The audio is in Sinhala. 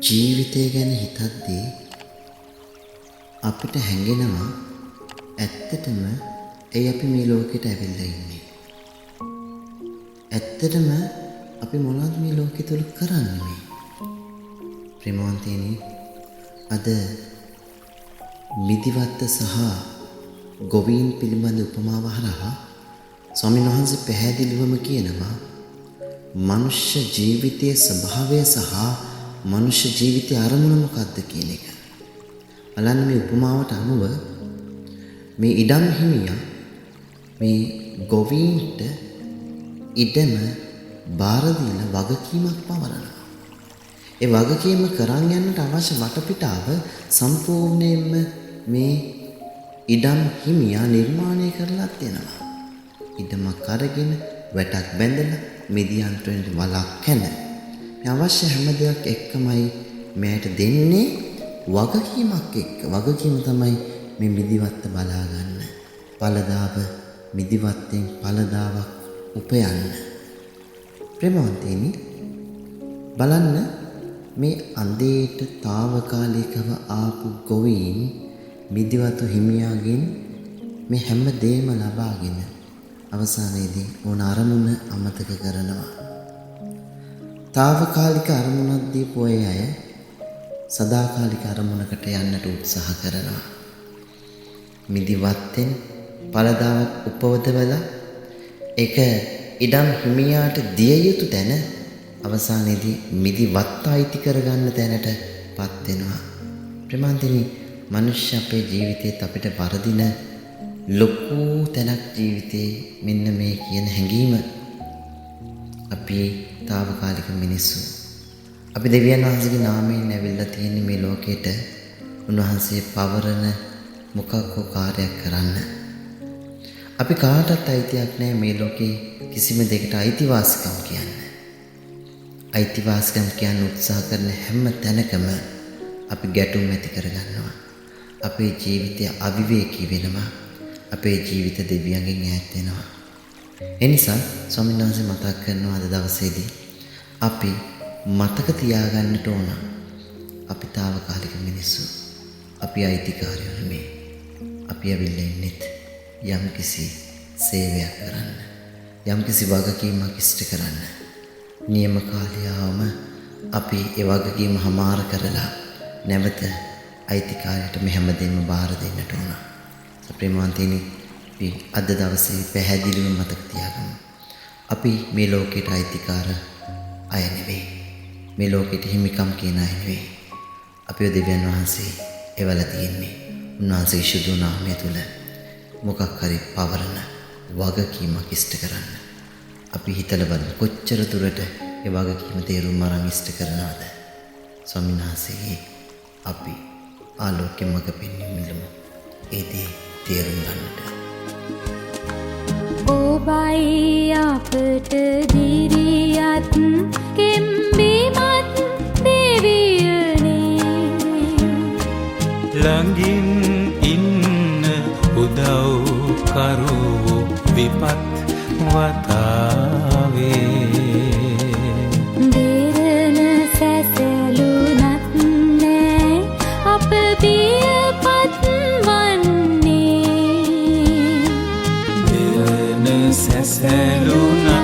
ජීවිතය ගැන හිතද්දී අපිට හැඟෙනවා ඇත්තටම ඇයි අපි මේ ලෝකෙට ඇවිල්ලා ඉන්නේ? ඇත්තටම අපි මොනවද මේ ලෝකෙ තුල කරන්නේ මේ? ප්‍රේමවන්තයනි, අද මිදිවත්ත සහ ගොවීන් පිළිබඳ උපමාව හරහා ස්වාමීන් වහන්සේ පැහැදිලිවම කියනවා මනුෂ්‍ය ජීවිතයේ ස්වභාවය සහ මනුෂ්‍ය ජීවිතයේ අරමුණ මොකක්ද කියන එක. බලන්න මේ උපමාවට අනුව මේ ඉඩම් හිමියා මේ ගොවීන්ට ඉඩම බාර දීලා වගකීමක් පවරනවා. ඒ වගකීම කරන් යන්නට අවශ්‍ය වටපිටාව සම්පූර්ණයෙන්ම මේ ඉඩම් හිමියා නිර්මාණය කරලා දෙනවා. ඉඩමක් අරගෙන වැටක් බැඳලා මිදි යන්ත්‍රයෙන් වලක් කන. මේ අවශ්‍ය හැම දෙයක් එක්කමයි මෙයට දෙන්නේ වගකීමක් එක්ක. වගකීම තමයි මේ මිදිවත්ත බලා ගන්න. පළදාව මිදිවත්තෙන් පළදාවක් උපයන්න. ප්‍රේමවන්තයනි, බලන්න මේ අන්දේට తాවකාලිකව ආපු ගොවීන් මිදිවතු හිමියාගෙන් මේ හැම දෙයක්ම ලබාගෙන අවසානයේදී ඕන අරමුණ අමතක කරනවා. తాවකාලික අරමුණක් දීපු අය සදාකාලික අරමුණකට යන්නට උත්සාහ කරනවා. මිදිවත්තෙන් පළදාවක් උපවදවලා ඒක ඉඩම් හිමියාට දිය යුතු තැන අවසානයේදී මිදිවත්ත අයිති කරගන්න තැනටපත් වෙනවා. ප්‍රේමවන්තනි, මනුෂ්‍ය අපේ ජීවිතේත් අපිට වරදින ලොකු තැනක් ජීවිතේ මෙන්න මේ කියන හැඟීම. අපි తాවකාලික මිනිස්සු. අපි දෙවියන් වහන්සේගේ නාමයෙන් ඇවිල්ලා තියෙන මේ ලෝකෙට උන්වහන්සේ පවරන මොකක් හෝ කාර්යයක් කරන්න. අපි කාටවත් අයිතියක් නැහැ මේ ලෝකේ කිසිම දෙයකට අයිතිවාසිකම් කියන්න. අයිතිවාසිකම් කියන්න උත්සාහ කරන හැම තැනකම අපි ගැටුම් ඇති කරගන්නවා. අපේ ජීවිතය අවිවේකී වෙනවා. අපේ ජීවිත දෙවියන්ගෙන් ඈත් වෙනවා. ඒ නිසා ස්වාමීන් වහන්සේ මතක් කරනවා අද දවසේදී අපි මතක තියාගන්නට ඕන අපි తాවකාලික මිනිස්සු. අපි අයිතිකාරයෝ නෙමෙයි. අපි ඇවිල්ලා ඉන්නෙත් යම්කිසි සේවයක් කරන්න. යම්කිසි වගකීමක් ඉෂ්ට කරන්න. නියම කාලයවම අපි ඒ වගකීම හමාර කරලා නැවත අයිතිකාරයට මේ හැමදේම බාර දෙන්නට ඕන. ප්‍රේමවන්තයනි, අපි අද දවසේ පැහැදිලිව මතක තියාගමු. අපි මේ ලෝකෙට අයිතිකාර අය නෙවෙයි. මේ ලෝකෙට හිමිකම් කියන අය නෙවෙයි. අපේ දෙවියන් වහන්සේ එවලා තියෙන්නේ උන්වහන්සේගේ ශුද්ධ නාමය තුල මොකක් හරි පවරන වගකීමක් ඉෂ්ට කරන්න. අපි හිතලා බලමු කොච්චර දුරට ඒ වගකීම තේරුම් අරන් ඉෂ්ට කරනවද? ස්වාමීන් වහන්සේගේ අපි ආලෝකෙ මඟ පෙන්වීමලම ඒ දේ තේරුම් ගන්නට. ඔබයි අපට දිරියත් කෙම්බිමත් දෙවියනේ ළඟින් ඉන්න උදව් කරු විපත් වතාවේ දෙරණ සැසලුනත් නෑ අප බියපත් වන්නේ දෙරණ සැසලුනා